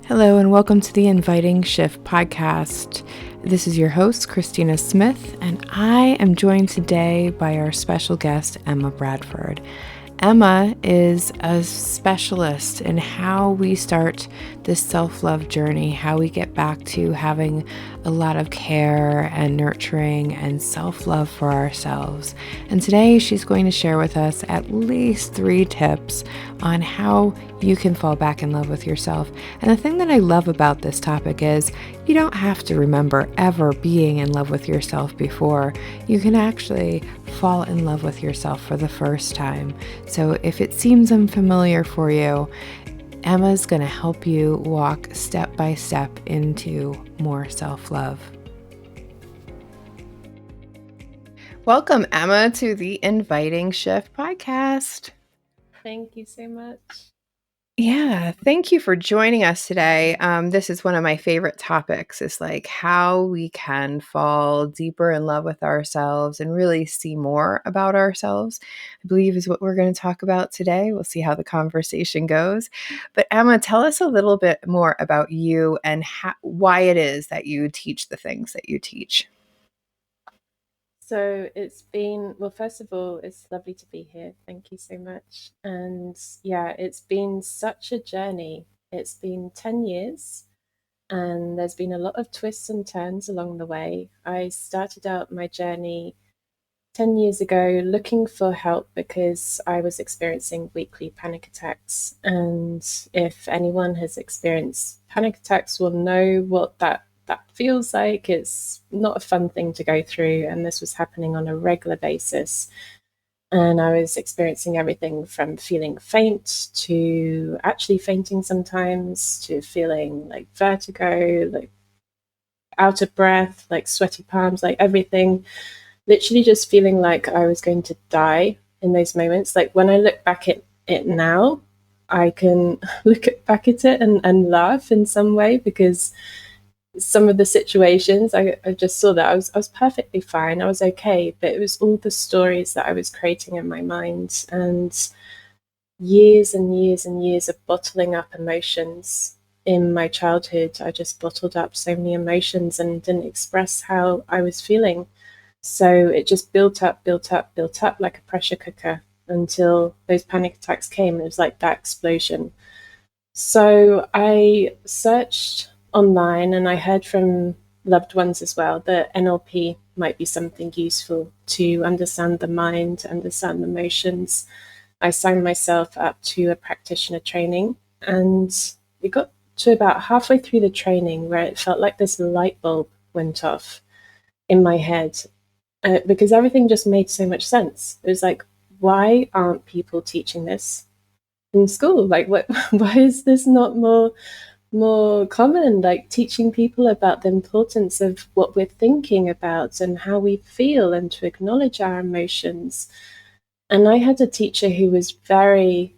Hello, and welcome to the Inviting Shift podcast. This is your host, Christina Smith, and I am joined today by our special guest, Emma Bradford. Emma is a specialist in how we start this self-love journey, how we get back to having a lot of care and nurturing and self-love for ourselves. And today she's going to share with us at least 3 tips on how you can fall back in love with yourself. And the thing that I love about this topic is you don't have to remember ever being in love with yourself before. You can actually fall in love with yourself for the first time. So if it seems unfamiliar for you, Emma's going to help you walk step by step into more self-love. Welcome, Emma, to the Inviting Shift podcast. Thank you so much. Yeah, thank you for joining us today. This is one of my favorite topics, is like how we can fall deeper in love with ourselves and really see more about ourselves, I believe is what we're going to talk about today. We'll see how the conversation goes. But Emma, tell us a little bit more about you and why it is that you teach the things that you teach. So it's been, well, first of all, it's lovely to be here. Thank you so much. And yeah, it's been such a journey. It's been 10 years and there's been a lot of twists and turns along the way. I started out my journey 10 years ago looking for help because I was experiencing weekly panic attacks. And if anyone has experienced panic attacks will know what that feels like. It's not a fun thing to go through, and this was happening on a regular basis. And I was experiencing everything from feeling faint to actually fainting sometimes, to feeling like vertigo, like out of breath, like sweaty palms, like everything. Literally just feeling like I was going to die in those moments. Like when I look back at it now, I can back at it and laugh in some way, because some of the situations I just saw that I was perfectly fine. I was okay, but it was all the stories that I was creating in my mind, and years and years and years of bottling up emotions. In my childhood, I just bottled up so many emotions and didn't express how I was feeling. So it just built up like a pressure cooker until those panic attacks came. It was like that explosion. So I searched online and I heard from loved ones as well that NLP might be something useful to understand the mind, understand emotions. I signed myself up to a practitioner training, and it got to about halfway through the training where it felt like this light bulb went off in my head, because everything just made so much sense. It was like, why aren't people teaching this in school? Like, what? Why is this not more common? Like teaching people about the importance of what we're thinking about and how we feel, and to acknowledge our emotions. And I had a teacher who was very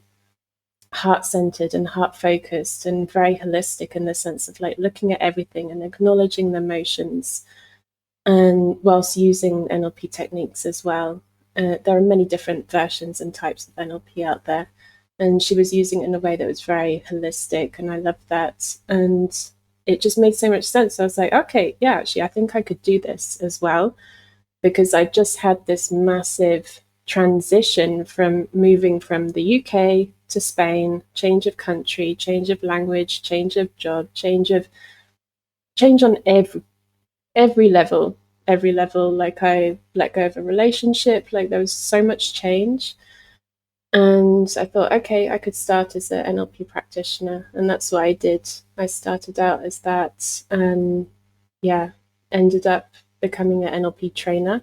heart-centered and heart-focused and very holistic, in the sense of like looking at everything and acknowledging the emotions, and whilst using NLP techniques as well. There are many different versions and types of NLP out there, and she was using it in a way that was very holistic, and I loved that. And it just made so much sense. I was like, okay, yeah, actually, I think I could do this as well, because I just had this massive transition from moving from the UK to Spain, change of country, change of language, change of job, change on every level. Like I let go of a relationship, like there was so much change. And I thought, okay, I could start as an NLP practitioner, and that's what I did. I started out as that, and yeah, ended up becoming an NLP trainer.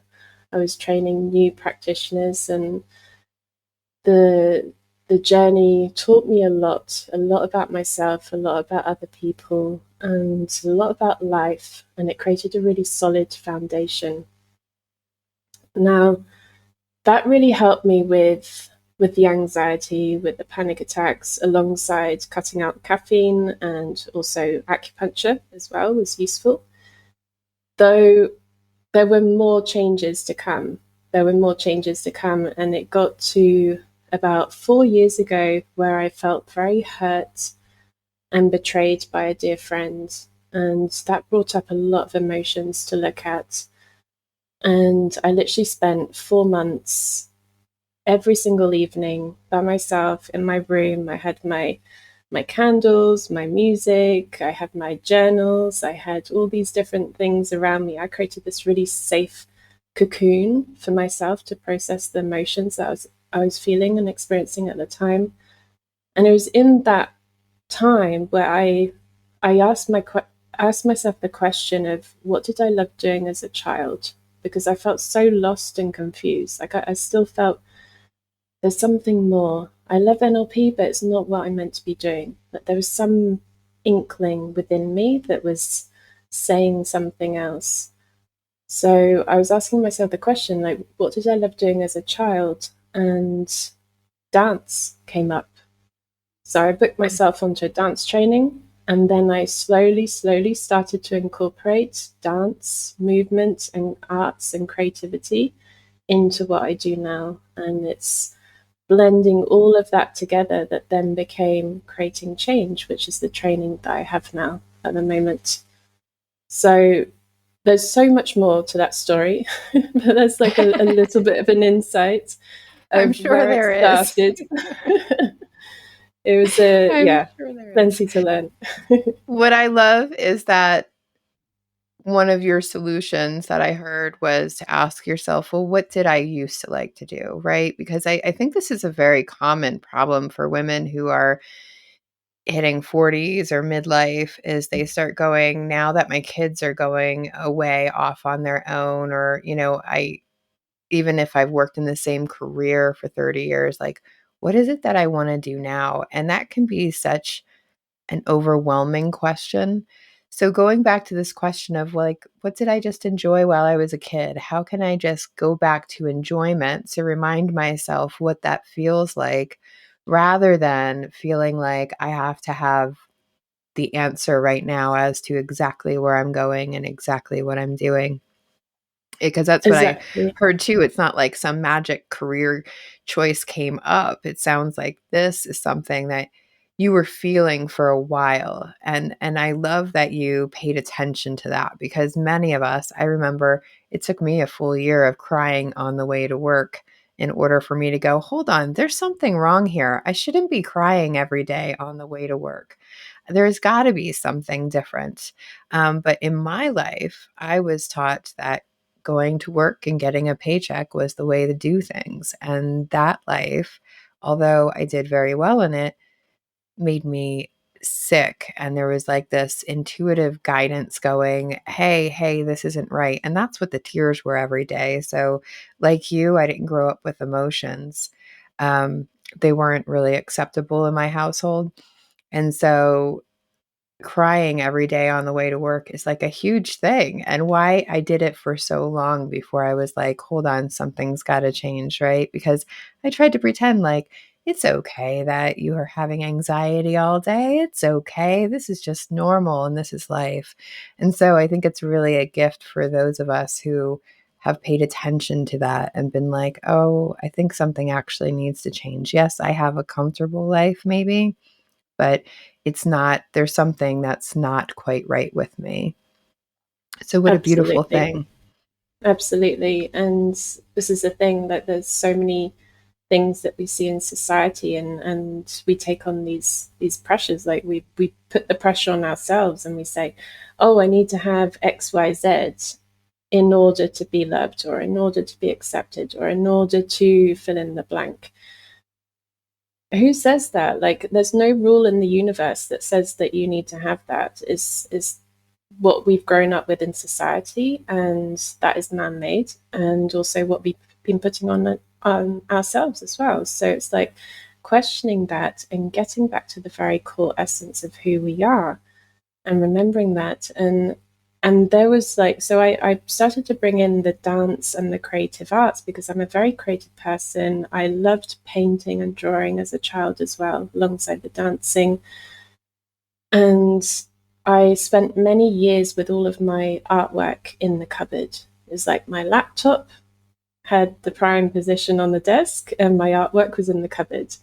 I was training new practitioners, and the journey taught me a lot about myself, a lot about other people, and a lot about life, and it created a really solid foundation. Now, that really helped me with the anxiety, with the panic attacks, alongside cutting out caffeine, and also acupuncture as well was useful. Though there were more changes to come. And it got to about 4 years ago where I felt very hurt and betrayed by a dear friend. And that brought up a lot of emotions to look at. And I literally spent 4 months every single evening by myself in my room. I had my candles, my music, I had my journals, I had all these different things around me. I created this really safe cocoon for myself to process the emotions that I was feeling and experiencing at the time. And it was in that time where I asked myself the question of what did I love doing as a child? Because I felt so lost and confused. Like I still felt there's something more. I love NLP, but it's not what I'm meant to be doing. But there was some inkling within me that was saying something else. So I was asking myself the question, like, what did I love doing as a child? And dance came up. So I booked myself onto a dance training, and then I slowly started to incorporate dance, movement, and arts and creativity into what I do now. And it's blending all of that together that then became creating change, which is the training that I have now at the moment. So there's so much more to that story, but that's like a little bit of an insight I'm of sure where it there is. started. It was I'm sure there is. plenty to learn. What I love is that one of your solutions that I heard was to ask yourself, well, what did I used to like to do? Right? Because I think this is a very common problem for women who are hitting 40s or midlife is they start going, now that my kids are going away off on their own, or, I, even if I've worked in the same career for 30 years, like, what is it that I want to do now? And that can be such an overwhelming question. So going back to this question of like, what did I just enjoy while I was a kid? How can I just go back to enjoyment to remind myself what that feels like rather than feeling like I have to have the answer right now as to exactly where I'm going and exactly what I'm doing? Because that's what I Exactly. heard too. It's not like some magic career choice came up. It sounds like this is something that you were feeling for a while. And I love that you paid attention to that, because many of us, I remember it took me a full year of crying on the way to work in order for me to go, hold on, there's something wrong here. I shouldn't be crying every day on the way to work. There's got to be something different. But in my life, I was taught that going to work and getting a paycheck was the way to do things. And that life, although I did very well in it, made me sick. And there was like this intuitive guidance going, hey, this isn't right. And that's what the tears were every day. So, like you, I didn't grow up with emotions. Um, they weren't really acceptable in my household. And so crying every day on the way to work is like a huge thing, and why I did it for so long before I was like, hold on, something's got to change, right? Because I tried to pretend like it's okay that you are having anxiety all day. It's okay. This is just normal and this is life. And so I think it's really a gift for those of us who have paid attention to that and been like, oh, I think something actually needs to change. Yes, I have a comfortable life maybe, but it's not, there's something that's not quite right with me. So what a beautiful Absolutely. thing. Absolutely. And this is the thing that there's so many things that we see in society, and we take on these pressures. Like we put the pressure on ourselves and we say, oh, I need to have XYZ in order to be loved, or in order to be accepted, or in order to fill in the blank. Who says that? Like, there's no rule in the universe that says that you need to have that. Is what we've grown up with in society, and that is man-made, and also what we've been putting on ourselves as well. So it's like questioning that and getting back to the very core essence of who we are, and remembering that. And there was like, so I started to bring in the dance and the creative arts because I'm a very creative person. I loved painting and drawing as a child as well, alongside the dancing. And I spent many years with all of my artwork in the cupboard. It was like my laptop had the prime position on the desk and my artwork was in the cupboard.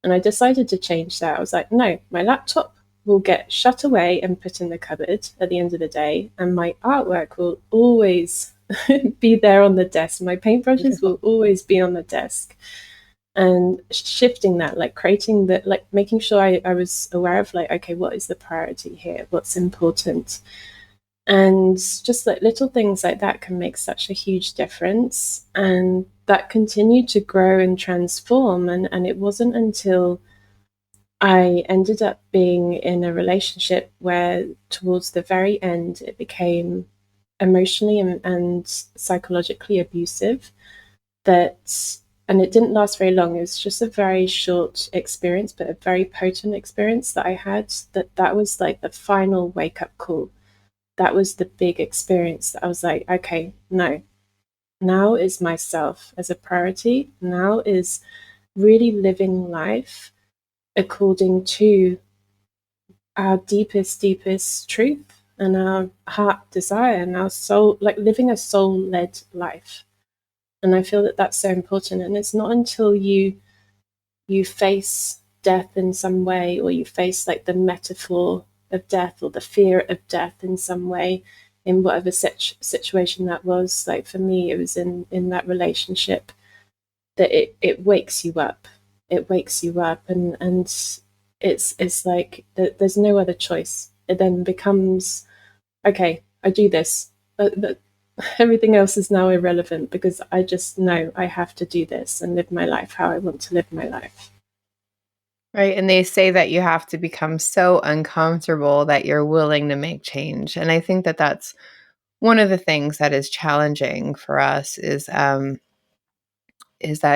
And I decided to change that. I was like, no, my laptop will get shut away and put in the cupboard at the end of the day, and my artwork will always be there on the desk. My paintbrushes will always be on the desk. And shifting that, like creating that, like making sure I was aware of like, okay, what is the priority here? What's important? And just like little things like that can make such a huge difference. And that continued to grow and transform. And it wasn't until I ended up being in a relationship where, towards the very end, it became emotionally and psychologically abusive. That, and it didn't last very long. It was just a very short experience, but a very potent experience that I had. That was like the final wake up call. That was the big experience that I was like, okay, no, now is myself as a priority. Now is really living life according to our deepest truth and our heart desire and our soul, like living a soul led life. And I feel that that's so important. And it's not until you face death in some way, or you face like the metaphor of death or the fear of death in some way, in whatever situation that was. Like for me, it was in that relationship, that it wakes you up. It wakes you up, and it's like there's no other choice. It then becomes, okay, I do this, but everything else is now irrelevant, because I just know I have to do this and live my life how I want to live my life. Right. And they say that you have to become so uncomfortable that you're willing to make change. And I think that that's one of the things that is challenging for us is that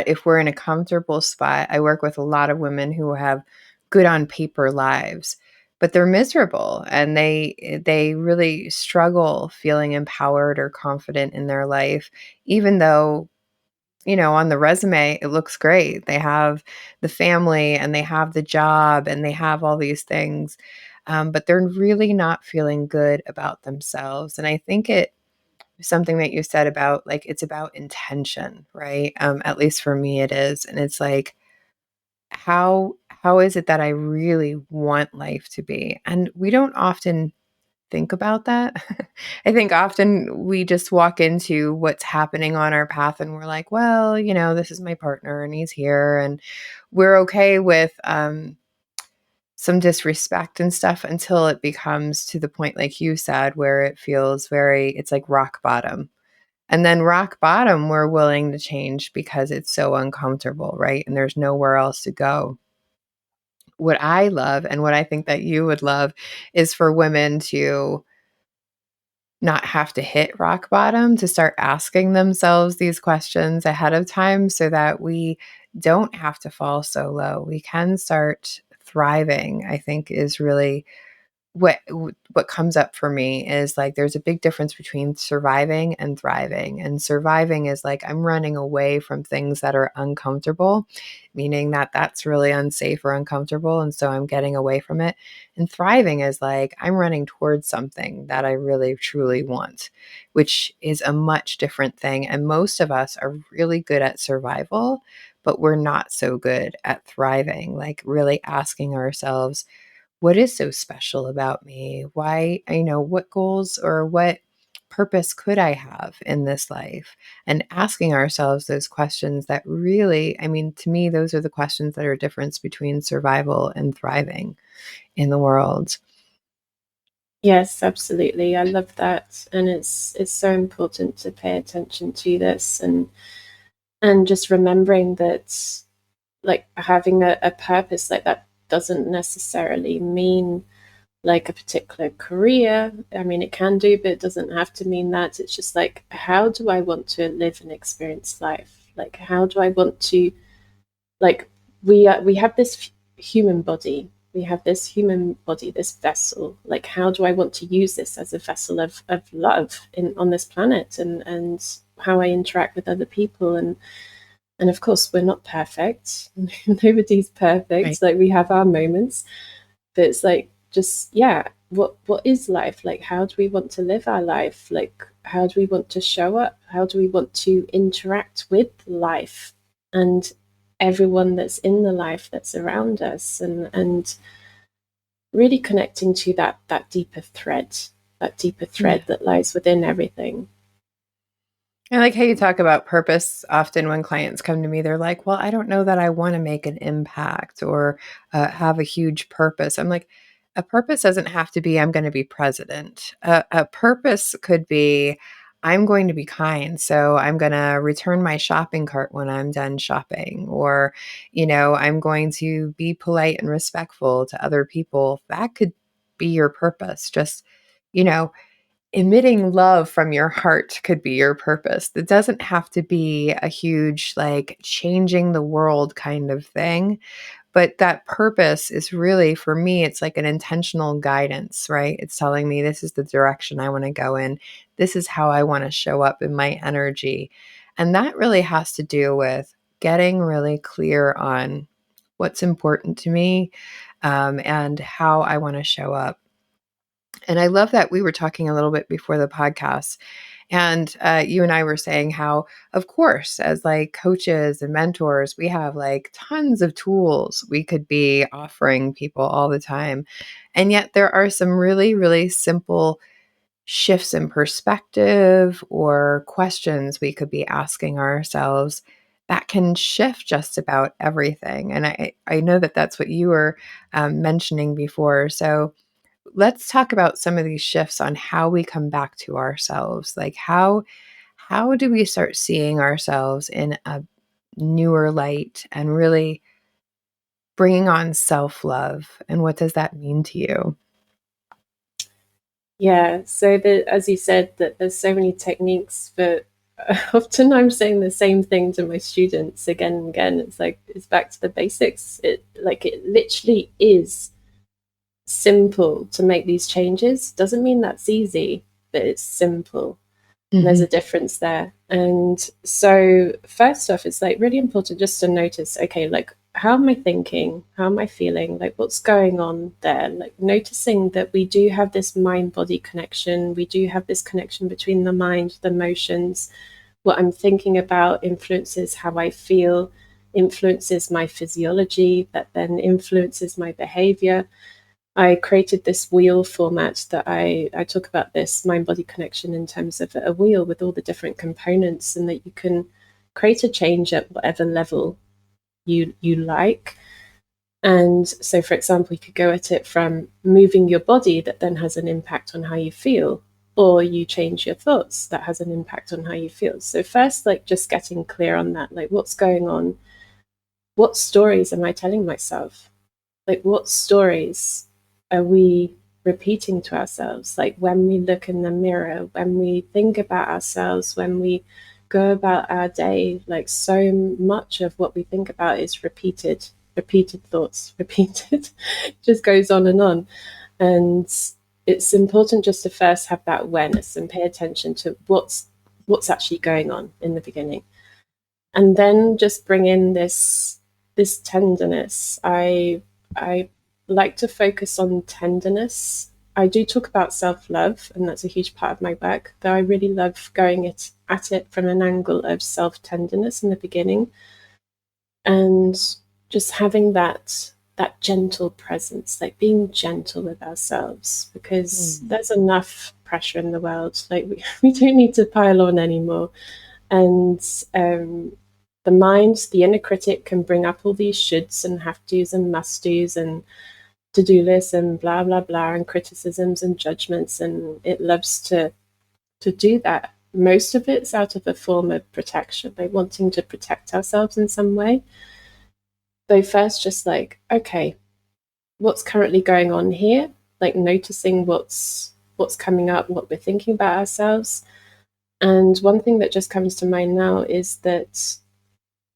if we're in a comfortable spot, I work with a lot of women who have good on paper lives, but they're miserable and they really struggle feeling empowered or confident in their life, even though on the resume, it looks great. They have the family and they have the job and they have all these things, but they're really not feeling good about themselves. And I think something that you said about like it's about intention, right? At least for me, it is, and it's like how is it that I really want life to be? And we don't often think about that. I think often we just walk into what's happening on our path and we're like, well, this is my partner and he's here. And we're okay with some disrespect and stuff until it becomes to the point, like you said, where it feels it's like rock bottom. And then rock bottom, we're willing to change because it's so uncomfortable, right? And there's nowhere else to go. What I love and what I think that you would love is for women to not have to hit rock bottom, to start asking themselves these questions ahead of time so that we don't have to fall so low. We can start thriving, I think is really what comes up for me is like there's a big difference between surviving and thriving. And surviving is like I'm running away from things that are uncomfortable, meaning that that's really unsafe or uncomfortable, and so I'm getting away from it. And thriving is like I'm running towards something that I really truly want, which is a much different thing. And most of us are really good at survival, but we're not so good at thriving, like really asking ourselves, what is so special about me? Why, what goals or what purpose could I have in this life? And asking ourselves those questions that really, to me, those are the questions that are difference between survival and thriving in the world. Yes, absolutely. I love that. And it's so important to pay attention to this, and just remembering that, like, having a purpose like that doesn't necessarily mean like a particular career. I mean, it can do, but it doesn't have to mean that. It's just like, how do I want to live and experience life? Like, how do I want to, like, we have this human body. We have this human body, this vessel. Like, how do I want to use this as a vessel of love on this planet, and how I interact with other people, and of course, we're not perfect. Nobody's perfect. Right. Like, we have our moments, but it's like, just, yeah, what is life? Like, how do we want to live our life? Like, how do we want to show up? How do we want to interact with life and everyone that's in the life that's around us? And really connecting to that deeper thread, Yeah. that lies within everything. I like how you talk about purpose. Often when clients come to me, they're like, well, I don't know that I want to make an impact or have a huge purpose. I'm like, a purpose doesn't have to be, I'm going to be president. A purpose could be, I'm going to be kind. So I'm going to return my shopping cart when I'm done shopping. Or, I'm going to be polite and respectful to other people. That could be your purpose. Just, you know, emitting love from your heart could be your purpose. It doesn't have to be a huge, like, changing the world kind of thing. But that purpose is really, for me, it's like an intentional guidance, right? It's telling me this is the direction I want to go in. This is how I want to show up in my energy. And that really has to do with getting really clear on what's important to me, and how I want to show up. And I love that we were talking a little bit before the podcast, and you and I were saying how, of course, as like coaches and mentors, we have like tons of tools we could be offering people all the time. And yet there are some really, really simple shifts in perspective or questions we could be asking ourselves that can shift just about everything. And I know that that's what you were mentioning before. So let's talk about some of these shifts on how we come back to ourselves. Like how do we start seeing ourselves in a newer light and really bringing on self-love, and what does that mean to you? Yeah, so as you said, that there's so many techniques, but often I'm saying the same thing to my students again and again. It's like it's back to the basics. It literally is simple to make these changes. Doesn't mean that's easy, but it's simple. And there's Mhm. a difference there. And so first off, it's like really important just to notice, okay, like how am I thinking? How am I feeling? Like what's going on there? Like noticing that we do have this mind body connection. We do have this connection between the mind, the emotions. What I'm thinking about influences how I feel, influences my physiology, that then influences my behavior. I created this wheel format that I talk about this mind body connection in terms of a wheel with all the different components, and that you can create a change at whatever level you like. And so, for example, you could go at it from moving your body, that then has an impact on how you feel, or you change your thoughts, that has an impact on how you feel. So, first, like just getting clear on that, like what's going on, what stories am I telling myself? Like what stories are we repeating to ourselves, like when we look in the mirror, when we think about ourselves, when we go about our day? Like so much of what we think about is repeated thoughts, repeated, just goes on and on. And it's important just to first have that awareness and pay attention to what's actually going on in the beginning, and then just bring in this tenderness. I like to focus on tenderness. I do talk about self-love, and that's a huge part of my work, though I really love going at it from an angle of self-tenderness in the beginning, and just having that gentle presence, like being gentle with ourselves, because Mm. there's enough pressure in the world. Like we don't need to pile on anymore. And the mind, the inner critic, can bring up all these shoulds and have tos and must dos and to do lists and blah blah blah and criticisms and judgments, and it loves to do that. Most of it's out of a form of protection, like wanting to protect ourselves in some way. Though first, just like, okay, what's currently going on here? Like noticing what's coming up, what we're thinking about ourselves. And one thing that just comes to mind now is that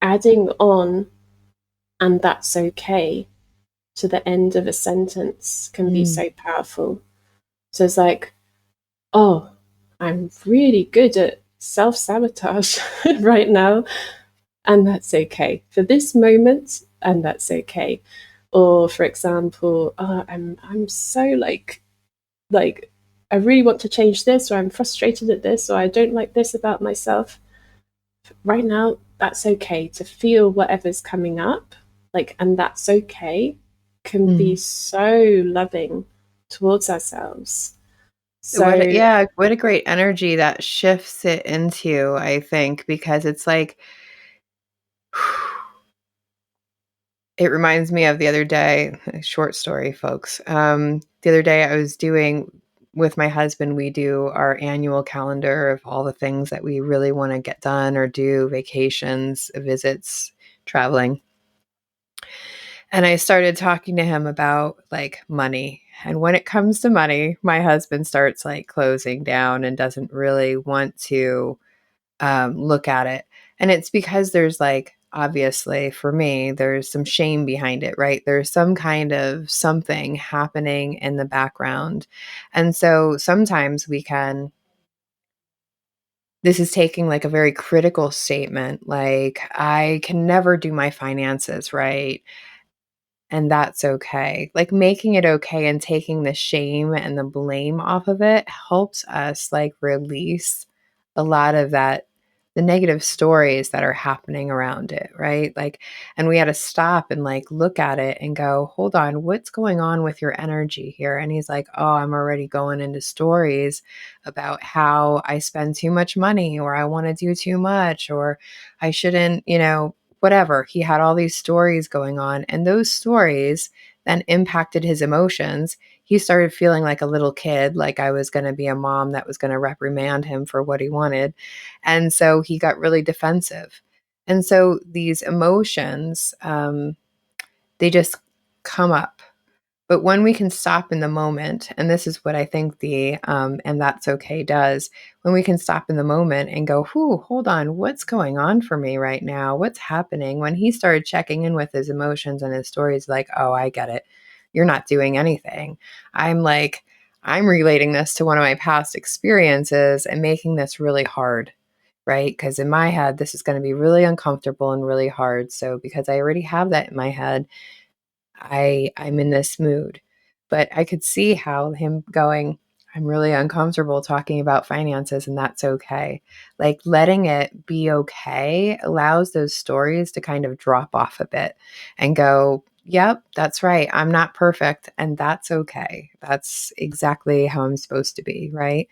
adding on "and that's okay" to the end of a sentence can be Mm. so powerful. So it's like, oh, I'm really good at self sabotage right now, and that's okay for this moment, and that's okay. Or for example, oh, I'm so like I really want to change this, or I'm frustrated at this, or I don't like this about myself. Right now, that's okay to feel whatever's coming up, like, and that's okay. can be Mm. so loving towards ourselves. What, So yeah, what a great energy that shifts it into, I think, because it's like, it reminds me of the other day, a short story, folks. The other day I was doing with my husband, we do our annual calendar of all the things that we really want to get done or do, vacations, visits, traveling. And I started talking to him about like money. And when it comes to money, my husband starts like closing down and doesn't really want to look at it. And it's because there's like, obviously for me, there's some shame behind it, right? There's some kind of something happening in the background. And so sometimes we can, this is taking like a very critical statement, like, I can never do my finances right. And that's okay. Like making it okay and taking the shame and the blame off of it helps us like release a lot of that, the negative stories that are happening around it, right? Like, and we had to stop and like look at it and go, hold on, what's going on with your energy here? And he's like, oh, I'm already going into stories about how I spend too much money, or I want to do too much, or I shouldn't, whatever. He had all these stories going on, and those stories then impacted his emotions. He started feeling like a little kid, like I was going to be a mom that was going to reprimand him for what he wanted. And so he got really defensive. And so these emotions, they just come up, but when we can stop in the moment, and this is what I think the and that's okay does, when we can stop in the moment and go, whoo, hold on, what's going on for me right now? What's happening? When he started checking in with his emotions and his stories, like, oh, I get it. You're not doing anything. I'm like, I'm relating this to one of my past experiences and making this really hard, right? Because in my head, this is going to be really uncomfortable and really hard. So because I already have that in my head, I'm in this mood. But I could see how him going, I'm really uncomfortable talking about finances, and that's okay. Like letting it be okay allows those stories to kind of drop off a bit and go, yep, that's right. I'm not perfect, and that's okay. That's exactly how I'm supposed to be, right?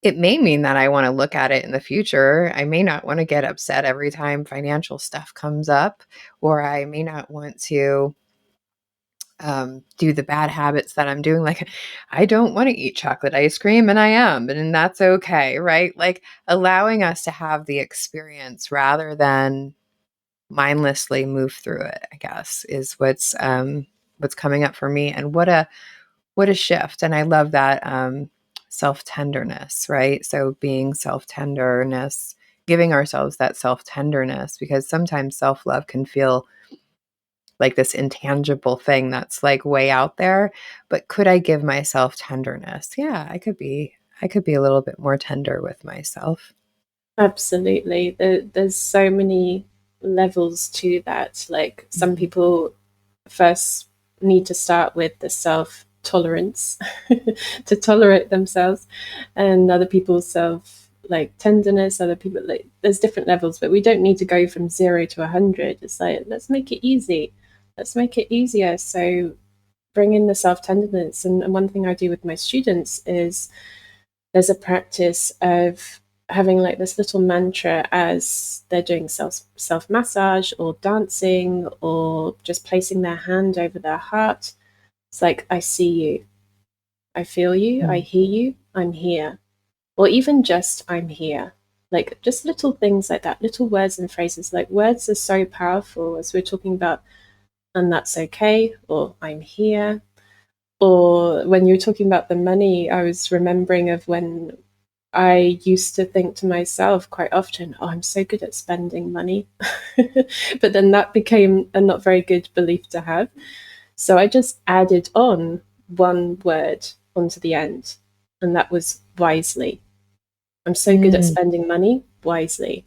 It may mean that I want to look at it in the future. I may not want to get upset every time financial stuff comes up, or I may not want to do the bad habits that I'm doing. Like, I don't want to eat chocolate ice cream, and I am, and that's okay, right? Like, allowing us to have the experience rather than mindlessly move through it, I guess, is what's coming up for me. And what a shift. And I love that self-tenderness, right? So being self-tenderness, giving ourselves that self-tenderness, because sometimes self-love can feel like this intangible thing that's like way out there, but could I give myself tenderness? Yeah, I could be a little bit more tender with myself. absolutely. There's so many levels to that. Like some Mhm. people first need to start with the self tolerance to tolerate themselves, and other people's self like tenderness. Other people like there's different levels, but we don't need to go from 0 to 100. It's like let's make it easy. Let's make it easier. So bring in the self tenderness. And one thing I do with my students is there's a practice of having like this little mantra as they're doing self massage or dancing or just placing their hand over their heart. It's like, I see you, I feel you, I Mm. hear you, I'm here. Or even just, I'm here. Like just little things like that, little words and phrases. Like words are so powerful, as we're talking about, and that's okay, or I'm here. Or when you were talking about the money, I was remembering of when I used to think to myself quite often, oh, I'm so good at spending money. But then that became a not very good belief to have. So I just added on one word onto the end, and that was wisely. I'm so good at Mm. spending money wisely.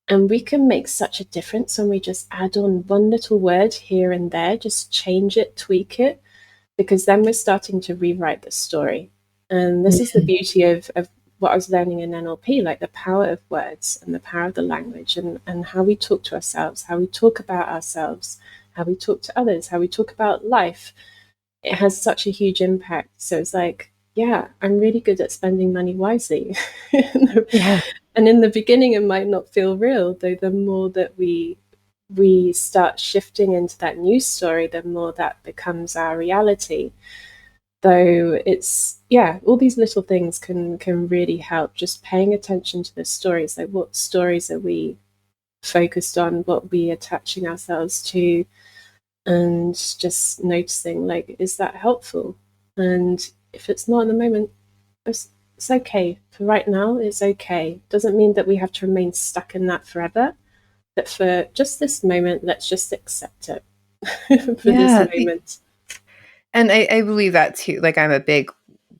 And we can make such a difference when we just add on one little word here and there, just change it, tweak it, because then we're starting to rewrite the story. And this is the Mm. beauty of what I was learning in NLP, like the power of words and the power of the language and how we talk to ourselves, how we talk about ourselves, how we talk to others, how we talk about life. It has such a huge impact. So it's like, yeah, I'm really good at spending money wisely. Yeah. And in the beginning, it might not feel real, though the more that we start shifting into that news story, the more that becomes our reality. Though it's, yeah, all these little things can really help. Just paying attention to the stories, like what stories are we focused on, what we attaching ourselves to, and just noticing, like, is that helpful? And if it's not in the moment, it's okay. For right now, it's okay. Doesn't mean that we have to remain stuck in that forever. But for just this moment, let's just accept it for this Yeah. moment. And I believe that too. Like, I'm a big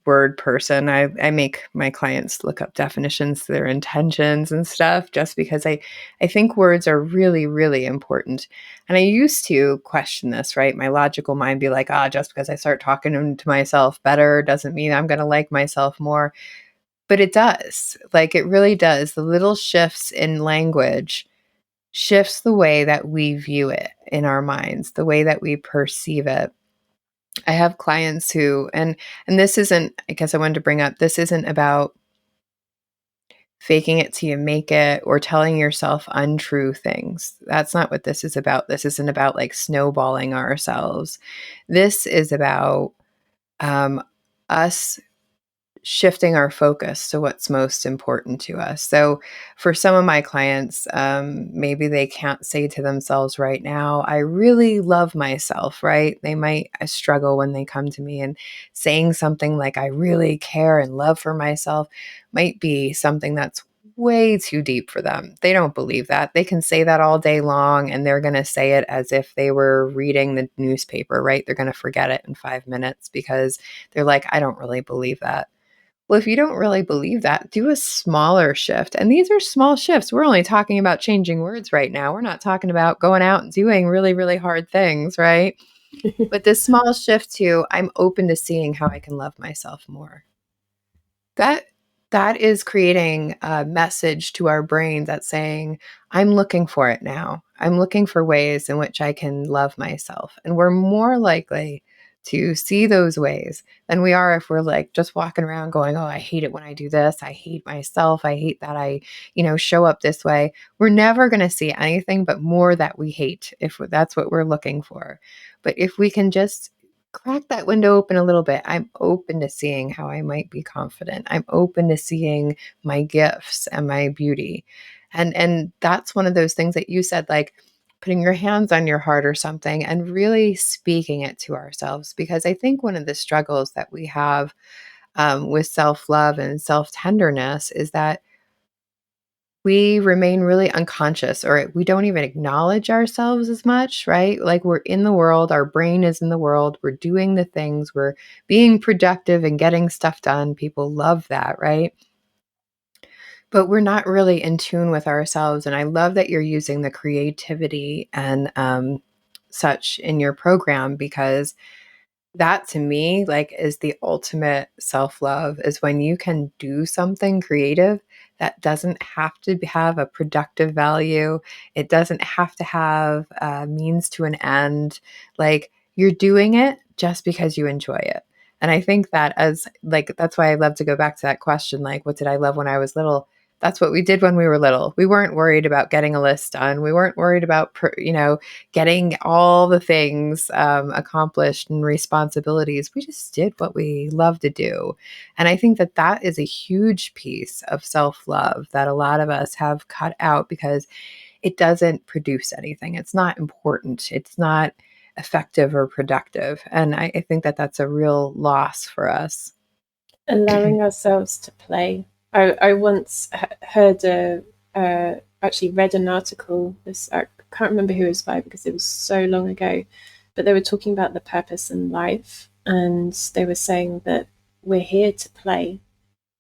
word person. I make my clients look up definitions to their intentions and stuff just because I think words are really, really important. And I used to question this, right? My logical mind be like, just because I start talking to myself better doesn't mean I'm going to like myself more. But it does. Like, it really does. The little shifts in language shifts the way that we view it in our minds, the way that we perceive it. I have clients who, and this isn't, I guess I wanted to bring up, this isn't about faking it till you make it or telling yourself untrue things. That's not what this is about. This isn't about like snowballing ourselves. This is about um, us shifting our focus to what's most important to us. So, for some of my clients, maybe they can't say to themselves right now, I really love myself, right? They might struggle when they come to me, and saying something like, I really care and love for myself might be something that's way too deep for them. They don't believe that. They can say that all day long, and they're going to say it as if they were reading the newspaper, right? They're going to forget it in 5 minutes because they're like, I don't really believe that. Well, if you don't really believe that, do a smaller shift. And these are small shifts. We're only talking about changing words right now. We're not talking about going out and doing really, really hard things, right? But this small shift to, I'm open to seeing how I can love myself more. That that is creating a message to our brain that's saying, I'm looking for it now. I'm looking for ways in which I can love myself. And we're more likely to see those ways than we are if we're like just walking around going, oh, I hate it when I do this. I hate myself. I hate that I, show up this way. We're never going to see anything but more that we hate if that's what we're looking for. But if we can just crack that window open a little bit. I'm open to seeing how I might be confident. I'm open to seeing my gifts and my beauty. And that's one of those things that you said, like putting your hands on your heart or something and really speaking it to ourselves. Because I think one of the struggles that we have with self-love and self-tenderness is that we remain really unconscious, or we don't even acknowledge ourselves as much, right? Like, we're in the world, our brain is in the world, we're doing the things, we're being productive and getting stuff done. People love that, right? But we're not really in tune with ourselves. And I love that you're using the creativity and such in your program, because that to me, like, is the ultimate self-love, is when you can do something creative that doesn't have to have a productive value. It doesn't have to have a means to an end. Like, you're doing it just because you enjoy it. And I think that, as like, that's why I love to go back to that question, like, what did I love when I was little? That's what we did when we were little. We weren't worried about getting a list done. We weren't worried about, getting all the things accomplished and responsibilities. We just did what we love to do. And I think that that is a huge piece of self love that a lot of us have cut out because it doesn't produce anything. It's not important. It's not effective or productive. And I think that that's a real loss for us. Allowing ourselves to play. I once heard actually read an article. This, I can't remember who it was by because it was so long ago, but they were talking about the purpose in life, and they were saying that we're here to play.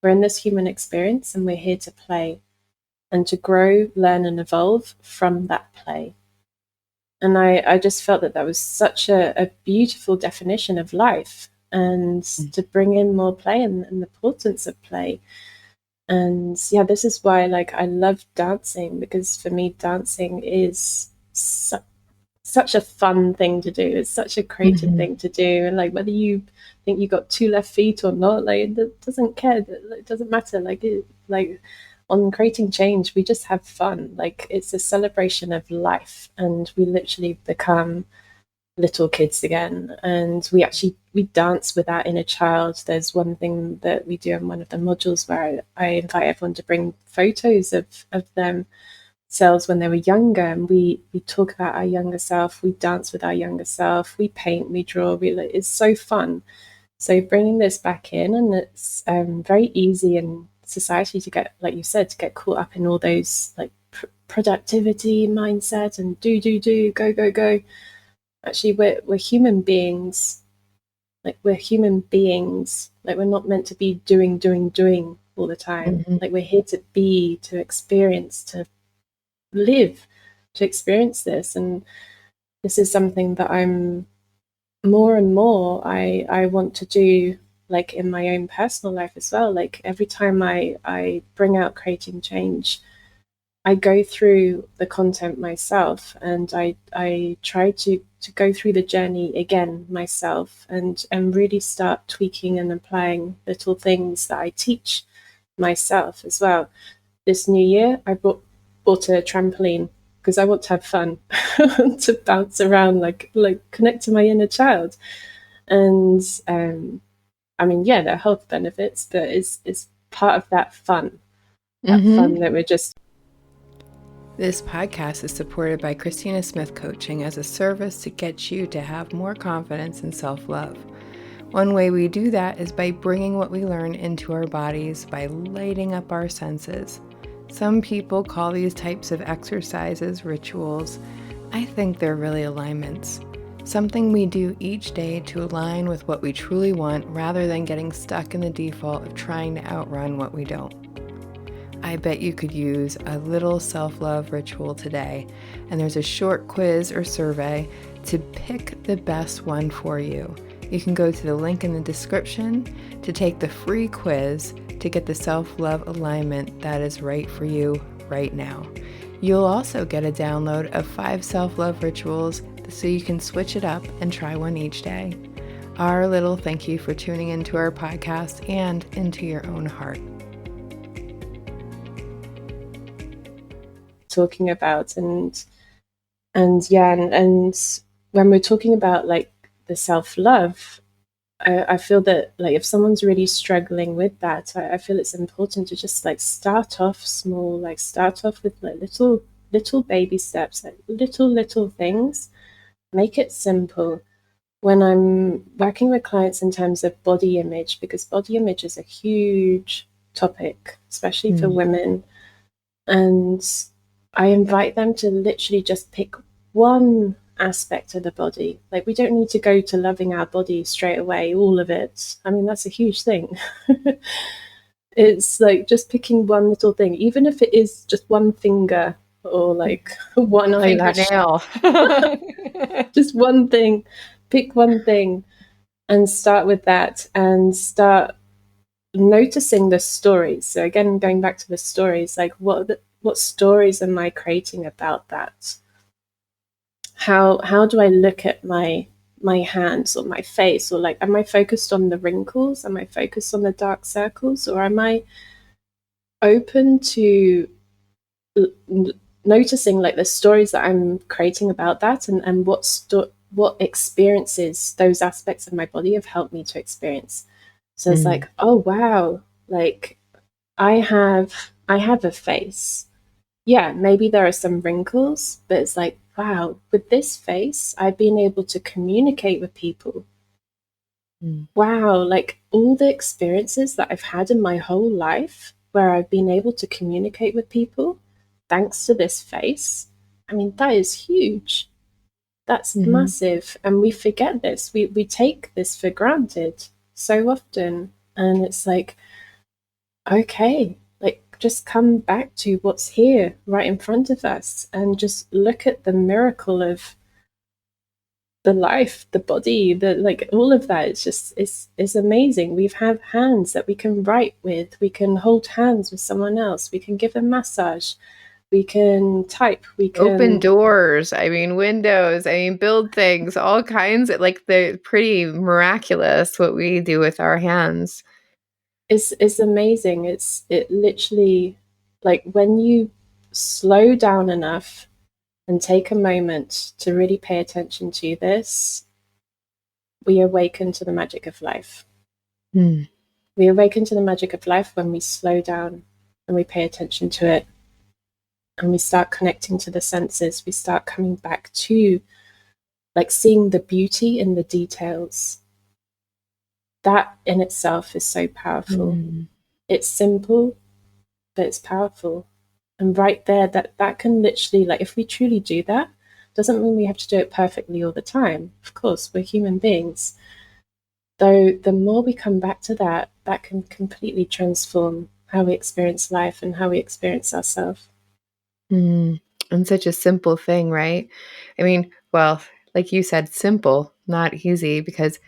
We're in this human experience, and we're here to play and to grow, learn, and evolve from that play. And I just felt that that was such a beautiful definition of life, and to bring in more play, and the importance of play. And yeah, this is why, like, I love dancing, because for me dancing is such a fun thing to do. It's such a creative thing to do. And like, whether you think you got two left feet or not, like, it doesn't care. It doesn't matter. Like on creating change, we just have fun. Like, it's a celebration of life, and we literally become little kids again. And we dance with our inner child. There's one thing that we do in one of the modules where I invite everyone to bring photos of themselves when they were younger, and we talk about our younger self, we dance with our younger self, we paint, we draw, it's so fun. So bringing this back in, and it's very easy in society to get, like you said, to get caught up in all those like productivity mindset and do go. Actually, we're human beings. Like, we're human beings. Like, we're not meant to be doing all the time. Like, we're here to be, to experience, to live, to experience this. And this is something that I'm more and more I want to do, like in my own personal life as well. Like, every time I bring out creating change, I go through the content myself, and I try to go through the journey again myself, and really start tweaking and applying little things that I teach myself as well. This new year, I bought a trampoline because I want to have fun, to bounce around, like connect to my inner child. And I mean, yeah, there are health benefits, but it's part of that fun, that we're just. This podcast is supported by Christina Smith Coaching as a service to get you to have more confidence and self-love. One way we do that is by bringing what we learn into our bodies, by lighting up our senses. Some people call these types of exercises rituals. I think they're really alignments. Something we do each day to align with what we truly want, rather than getting stuck in the default of trying to outrun what we don't. I bet you could use a little self-love ritual today, and there's a short quiz or survey to pick the best one for you. You can go to the link in the description to take the free quiz to get the self-love alignment that is right for you right now. You'll also get a download of 5 self-love rituals so you can switch it up and try one each day. Our little thank you for tuning into our podcast and into your own heart. Talking about, and when we're talking about like the self-love, I feel that, like, if someone's really struggling with that, I feel it's important to just like start off small, like start off with like little baby steps, like little things. Make it simple. When I'm working with clients in terms of body image, because body image is a huge topic, especially for women, and I invite them to literally just pick one aspect of the body. Like, we don't need to go to loving our body straight away, all of it. I mean, that's a huge thing. It's like just picking one little thing, even if it is just one finger or like one eyelash. Fingernail. Just one thing. Pick one thing and start with that, and start noticing the stories. So again, going back to the stories, like what stories am I creating about that? How do I look at my hands or my face, or like, am I focused on the wrinkles? Am I focused on the dark circles? Or am I open to noticing like the stories that I'm creating about that, and what experiences those aspects of my body have helped me to experience? So it's like, oh wow, like I have a face. Yeah, maybe there are some wrinkles, but it's like, wow, with this face, I've been able to communicate with people. Wow, like all the experiences that I've had in my whole life where I've been able to communicate with people thanks to this face. I mean, that is huge. That's massive. And we forget this. We take this for granted so often. And it's like, okay, like, just come back to what's here right in front of us, and just look at the miracle of the life, the body, like all of that. It's just, it's amazing. We have hands that we can write with, we can hold hands with someone else, we can give a massage, we can type, we Open can. doors, I mean, windows, I mean, build things, all kinds of like, they're pretty miraculous what we do with our hands. It's amazing. It literally, like, when you slow down enough and take a moment to really pay attention to this, we awaken to the magic of life. Hmm. We awaken to the magic of life when we slow down and we pay attention to it, and we start connecting to the senses. We start coming back to, like, seeing the beauty in the details. That in itself is so powerful. Mm. It's simple, but it's powerful. And right there, that can literally, like, if we truly do that, doesn't mean we have to do it perfectly all the time. Of course, we're human beings. Though the more we come back to that, that can completely transform how we experience life and how we experience ourselves. Mm. And such a simple thing, right? I mean, well, like you said, simple, not easy, because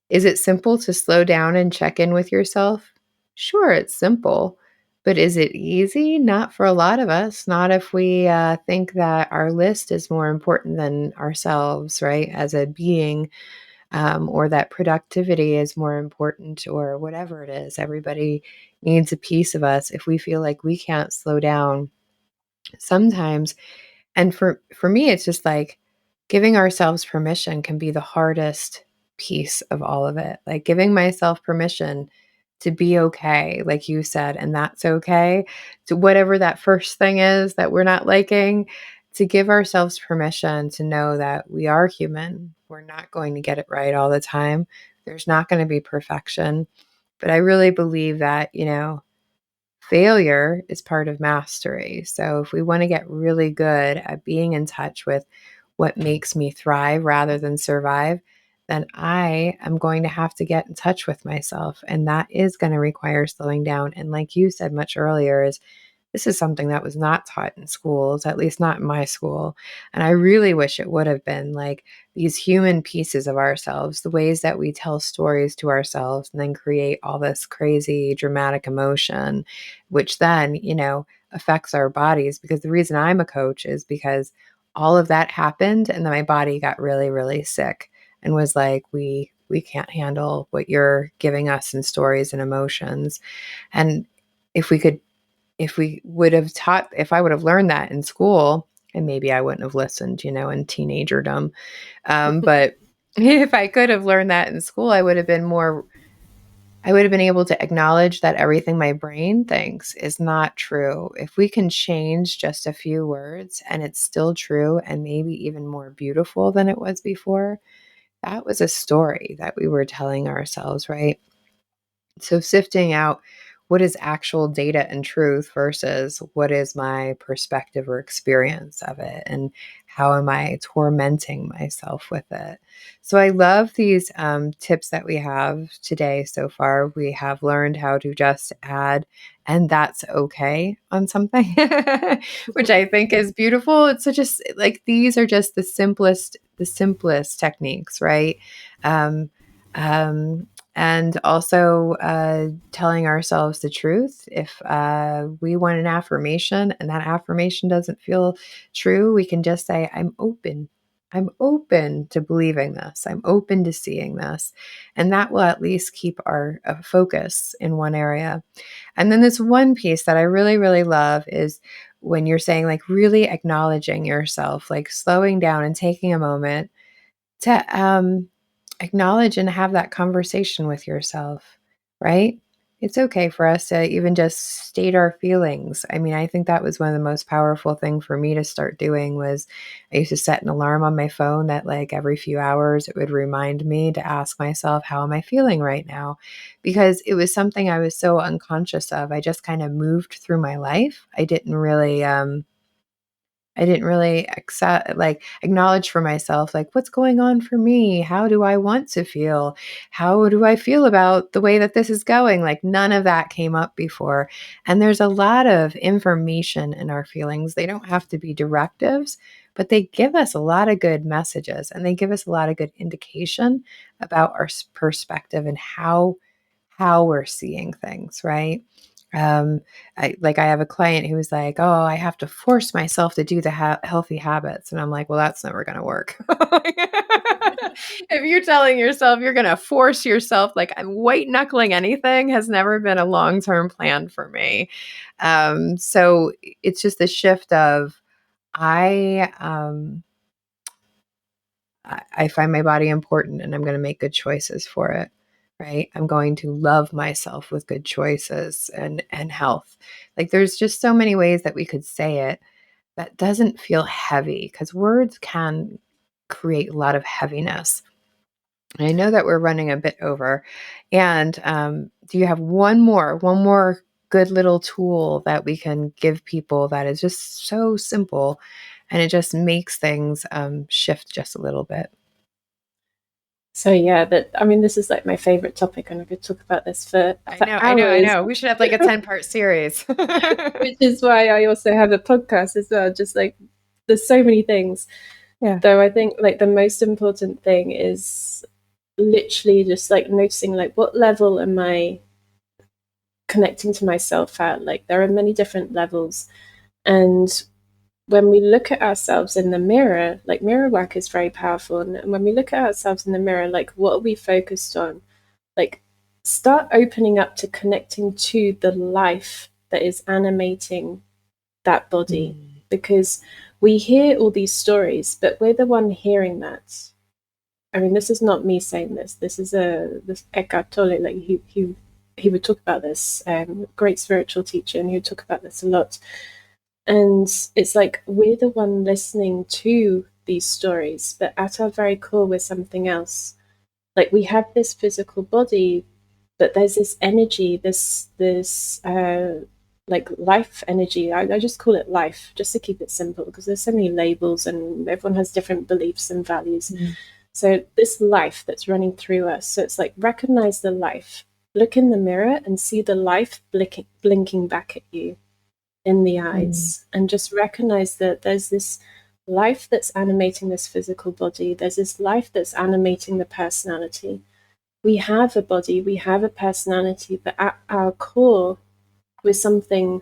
is it simple to slow down and check in with yourself? Sure, it's simple, but is it easy? Not for a lot of us. Not if we think that our list is more important than ourselves, right? As a being, or that productivity is more important, or whatever it is. Everybody needs a piece of us. If we feel like we can't slow down, sometimes, and for me, it's just like giving ourselves permission can be the hardest piece of all of it. Like giving myself permission to be okay, like you said, and that's okay. To whatever that first thing is that we're not liking, to give ourselves permission to know that we are human. We're not going to get it right all the time. There's not going to be perfection. But I really believe that, failure is part of mastery. So if we want to get really good at being in touch with what makes me thrive rather than survive, then I am going to have to get in touch with myself. And that is going to require slowing down. And like you said much earlier, is this is something that was not taught in schools, at least not in my school. And I really wish it would have been, like, these human pieces of ourselves, the ways that we tell stories to ourselves and then create all this crazy dramatic emotion, which then, affects our bodies. Because the reason I'm a coach is because all of that happened and then my body got really, really sick and was like, we can't handle what you're giving us in stories and emotions. And if we could if we would have taught if I would have learned that in school, and maybe I wouldn't have listened, in teenagerdom. But if I could have learned that in school, I would have been able to acknowledge that everything my brain thinks is not true. If we can change just a few words and it's still true and maybe even more beautiful than it was before, that was a story that we were telling ourselves, right? So sifting out what is actual data and truth versus what is my perspective or experience of it, and how am I tormenting myself with it. So I love these tips that we have today so far. We have learned how to just add, and that's okay on something, which I think is beautiful. It's such a like, these are just the simplest techniques, right? Um, um, and also telling ourselves the truth. If we want an affirmation and that affirmation doesn't feel true, we can just say, I'm open. I'm open to believing this. I'm open to seeing this. And that will at least keep our focus in one area. And then this one piece that I really, really love is when you're saying, like, really acknowledging yourself, like slowing down and taking a moment to acknowledge and have that conversation with yourself, right? It's okay for us to even just state our feelings. I mean, I think that was one of the most powerful thing for me to start doing was I used to set an alarm on my phone that, like, every few hours it would remind me to ask myself, how am I feeling right now? Because it was something I was so unconscious of. I just kind of moved through my life. I didn't really accept, like, acknowledge for myself, like, what's going on for me? How do I want to feel? How do I feel about the way that this is going? Like, none of that came up before. And there's a lot of information in our feelings. They don't have to be directives, but they give us a lot of good messages and they give us a lot of good indication about our perspective and how we're seeing things, right? I have a client who was like, "Oh, I have to force myself to do the healthy habits," and I'm like, "Well, that's never going to work." If you're telling yourself you're going to force yourself, like I'm white knuckling anything, has never been a long term plan for me. So it's just a shift of I. I find my body important and I'm going to make good choices for it, right? I'm going to love myself with good choices and health. Like there's just so many ways that we could say it that doesn't feel heavy because words can create a lot of heaviness. And I know that we're running a bit over. And do you have one more good little tool that we can give people that is just so simple and it just makes things shift just a little bit? So yeah, this is like my favorite topic, and I could talk about this for I hours. know. We should have like a 10-part series. Which is why I also have a podcast as well. Just like there's so many things. Yeah. Though I think like the most important thing is literally just like noticing like what level am I connecting to myself at? Like there are many different levels. And when we look at ourselves in the mirror, like mirror work is very powerful. And when we look at ourselves in the mirror, like what are we focused on? Like start opening up to connecting to the life that is animating that body. Because we hear all these stories, but we're the one hearing that. I mean, this is not me saying this. This is this Eckhart Tolle. Like he would talk about this. Great spiritual teacher, and he would talk about this a lot. And it's like we're the one listening to these stories, but at our very core, we're something else. Like we have this physical body, but there's this energy, this like life energy. I just call it life, just to keep it simple, because there's so many labels and everyone has different beliefs and values. So this life that's running through us. So it's like recognize the life, look in the mirror and see the life blinking back at you in the eyes, and just recognize that there's this life that's animating this physical body. There's this life that's animating the personality. We have a body, we have a personality, but at our core, we're something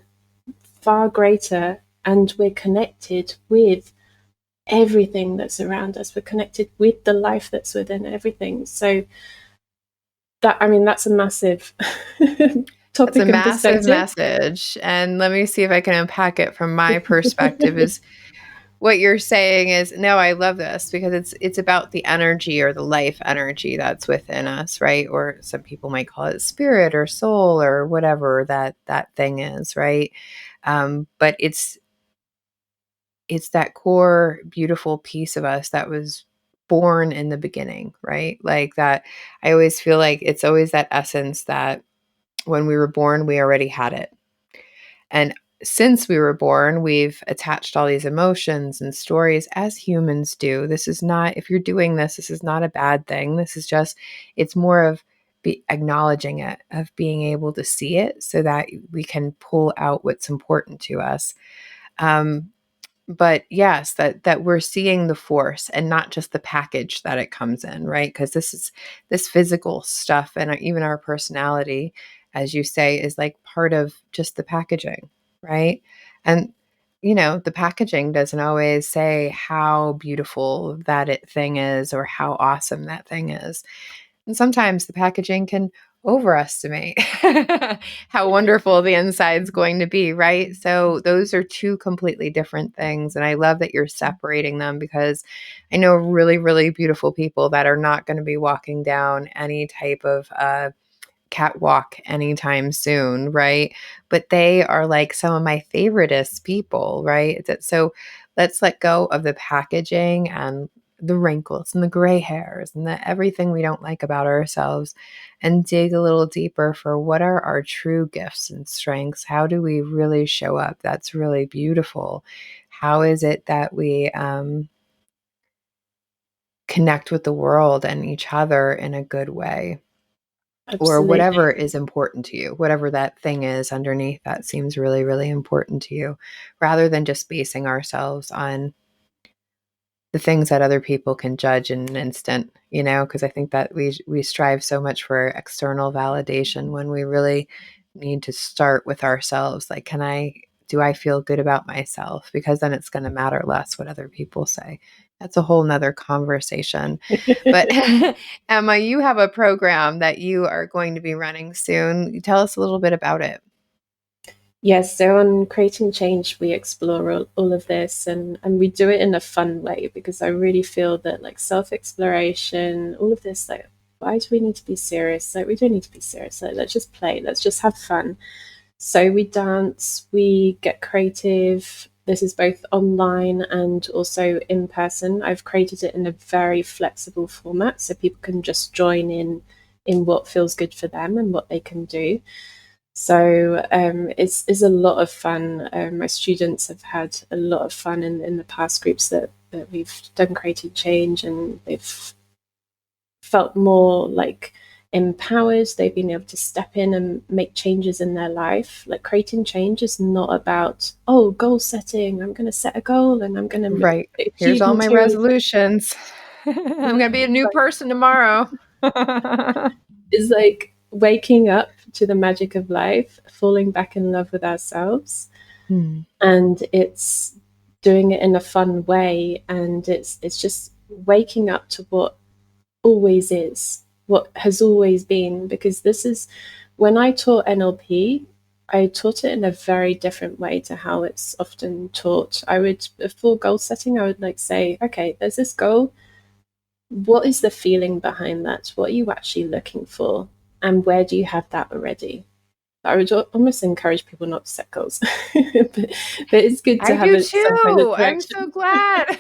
far greater, and we're connected with everything that's around us. We're connected with the life that's within everything. So that's a massive That's a topic and massive perspective. message. And let me see if I can unpack it from my perspective is what you're saying is, no, I love this because it's about the energy or the life energy that's within us, right? Or some people might call it spirit or soul or whatever that thing is, right? But it's that core beautiful piece of us that was born in the beginning, right? Like that. I always feel like it's always that essence that when we were born, we already had it. And since we were born, we've attached all these emotions and stories as humans do. This is not, if you're doing this, this is not a bad thing. This is just, it's more of acknowledging it, of being able to see it so that we can pull out what's important to us. Um, but yes, that we're seeing the force and not just the package that it comes in, right? Because this is this physical stuff and even our personality, as you say, is like part of just the packaging, right? And the packaging doesn't always say how beautiful thing is or how awesome that thing is. And sometimes the packaging can overestimate how wonderful the inside's going to be, right? So those are two completely different things. And I love that you're separating them because I know really, really beautiful people that are not going to be walking down any type of catwalk anytime soon, right? But they are like some of my favoriteest people, right? So let's let go of the packaging and the wrinkles and the gray hairs and the everything we don't like about ourselves and dig a little deeper for what are our true gifts and strengths? How do we really show up? That's really beautiful. How is it that we connect with the world and each other in a good way? Or Absolutely. whatever is important to you, whatever that thing is underneath that seems really, really important to you, rather than just basing ourselves on the things that other people can judge in an instant, because I think that we strive so much for external validation when we really need to start with ourselves. Like, do I feel good about myself? Because then it's going to matter less what other people say. That's a whole nother conversation. But Emma, you have a program that you are going to be running soon. Tell us a little bit about it. Yes, so on Creating Change, we explore all of this, and we do it in a fun way, because I really feel that like self-exploration, all of this, like, why do we need to be serious? Like, we don't need to be serious. Like, let's just play, let's just have fun. So we dance, we get creative. This is both online and also in person. I've created it in a very flexible format so people can just join in what feels good for them and what they can do. So it's a lot of fun. My students have had a lot of fun in the past groups that we've done Creating Change, and they've felt more like empowered. They've been able to step in and make changes in their life. Like, Creating Change is not about, oh, goal setting. I'm going to set a goal and I'm going to Right. Here's achieve all my material. resolutions. I'm going to be a new person tomorrow. It's like waking up to the magic of life, falling back in love with ourselves, Hmm. and it's doing it in a fun way, and it's just waking up to what always is, what has always been. Because this is, when I taught NLP, I taught it in a very different way to how it's often taught. I would, before goal setting, I would like say, okay, there's this goal. What is the feeling behind that? What are you actually looking for? And where do you have that already? I would almost encourage people not to set goals, but it's good to I have do some kind of too. I'm direction. so glad.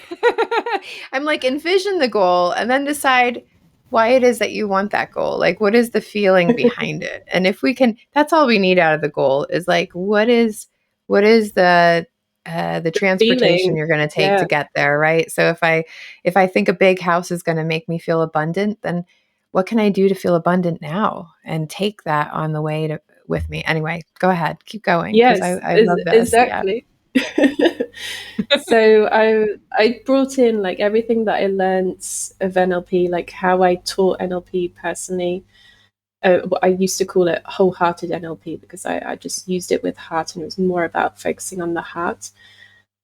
I'm like, envision the goal and then decide why it is that you want that goal. Like, what is the feeling behind it? And if we can, that's all we need out of the goal is like, what is the The transportation feeling, you're going to take to yeah, get there, right? So if I think a big house is going to make me feel abundant, then what can I do to feel abundant now and take that on the way to with me? Anyway, go ahead, keep going because yes, I love this. Yeah. exactly. So I brought in like everything that I learned of NLP, like how I taught NLP personally. I used to call it wholehearted NLP, because I just used it with heart, and it was more about focusing on the heart.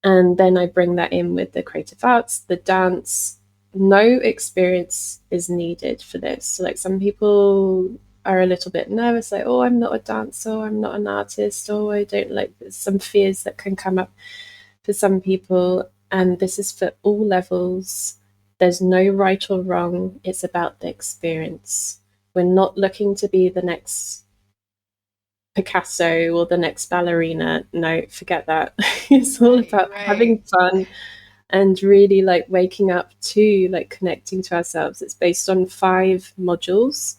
And then I bring that in with the creative arts, the dance. No experience is needed for this. So, like, some people are a little bit nervous, like, oh, I'm not a dancer, I'm not an artist, oh, I don't like, some fears that can come up for some people. And this is for all levels. There's no right or wrong. It's about the experience. We're not looking to be the next Picasso or the next ballerina. No, forget that. It's all Right, about right. having fun and really like waking up to like connecting to ourselves. It's based on 5 modules.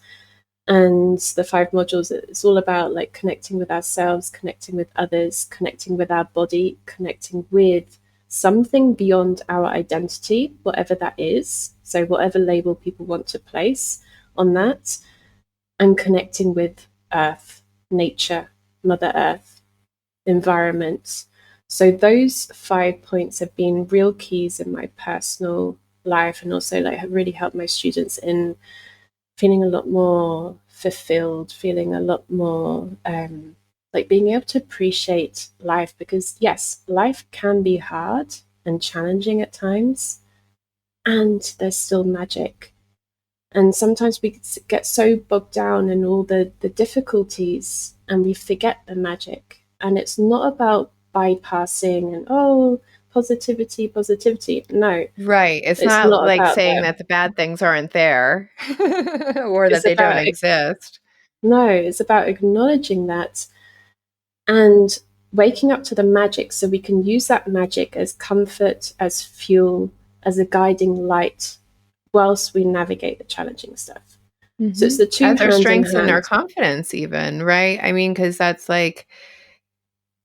And the 5 modules, it's all about like connecting with ourselves, connecting with others, connecting with our body, connecting with something beyond our identity, whatever that is. So, whatever label people want to place on that, and connecting with Earth, nature, Mother Earth, environment. So those 5 points have been real keys in my personal life, and also like have really helped my students in feeling a lot more fulfilled, feeling a lot more like being able to appreciate life. Because yes, life can be hard and challenging at times, and there's still magic. And sometimes we get so bogged down in all the difficulties, and we forget the magic. And it's not about bypassing and, oh, positivity, positivity. No, Right. It's it's not not like about saying that. that the bad things aren't there or that It's they don't about, exist. no, it's about acknowledging that and waking up to the magic, so we can use that magic as comfort, as fuel, as a guiding light whilst we navigate the challenging stuff. So it's the two As our hand in strengths and our hand. confidence even, right? I mean, because that's like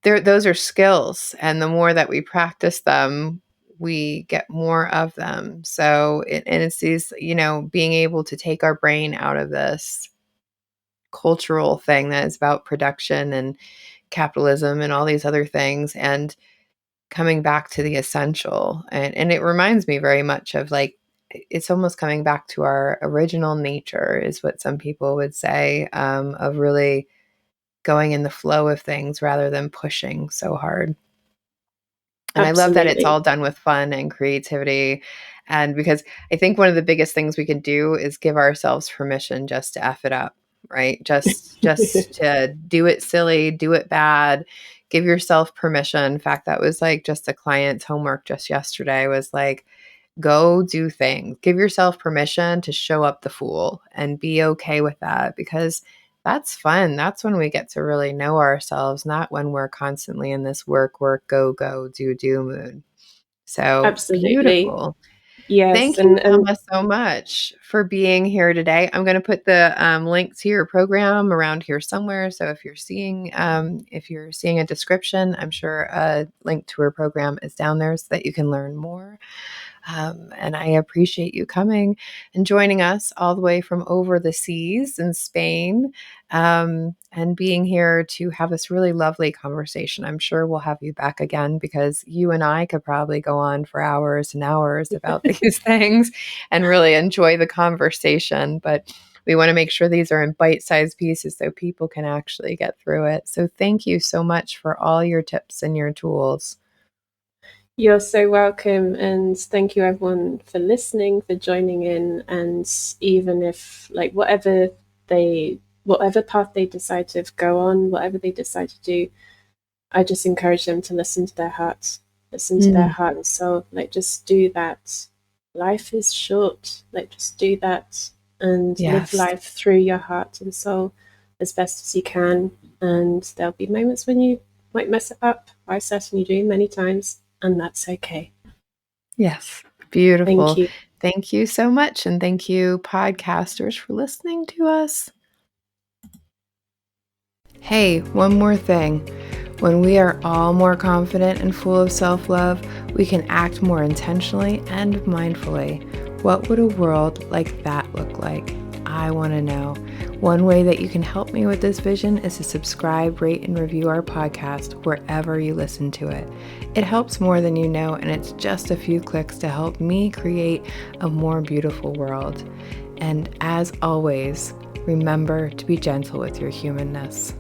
those are skills, and the more that we practice them, we get more of them. So and it's these, being able to take our brain out of this cultural thing that is about production and capitalism and all these other things, and coming back to the essential. And it reminds me very much of like, it's almost coming back to our original nature is what some people would say, of really going in the flow of things rather than pushing so hard. And I love that it's Absolutely. all done with fun and creativity. And because I think one of the biggest things we can do is give ourselves permission just to F it up, right? Just to do it silly, do it bad, give yourself permission. In fact, that was like just a client's homework just yesterday was like, go do things. Give yourself permission to show up the fool and be okay with that because that's fun. That's when we get to really know ourselves, not when we're constantly in this work, go, do mood. So Absolutely. beautiful. Yes. Thank you, Emma, so much for being here today. I'm going to put the link to your program around here somewhere. So if you're seeing a description, I'm sure a link to her program is down there so that you can learn more. And I appreciate you coming and joining us all the way from over the seas in Spain, and being here to have this really lovely conversation. I'm sure we'll have you back again because you and I could probably go on for hours and hours about these things and really enjoy the conversation. But we want to make sure these are in bite-sized pieces so people can actually get through it. So thank you so much for all your tips and your tools. You're so welcome, and thank you everyone for listening, for joining in, and even if like whatever path they decide to go on, whatever they decide to do, I just encourage them to listen to their heart, and soul. Like just do that. Life is short. Like just do that and live Yes. life through your heart and soul as best as you can. And there'll be moments when you might mess it up. I certainly do many times. And that's okay. Yes. Beautiful. Thank you. Thank you so much. And thank you, podcasters, for listening to us. Hey, one more thing. When we are all more confident and full of self-love, we can act more intentionally and mindfully. What would a world like that look like? I want to know. One way that you can help me with this vision is to subscribe, rate, and review our podcast wherever you listen to it. It helps more than you know, and it's just a few clicks to help me create a more beautiful world. And as always, remember to be gentle with your humanness.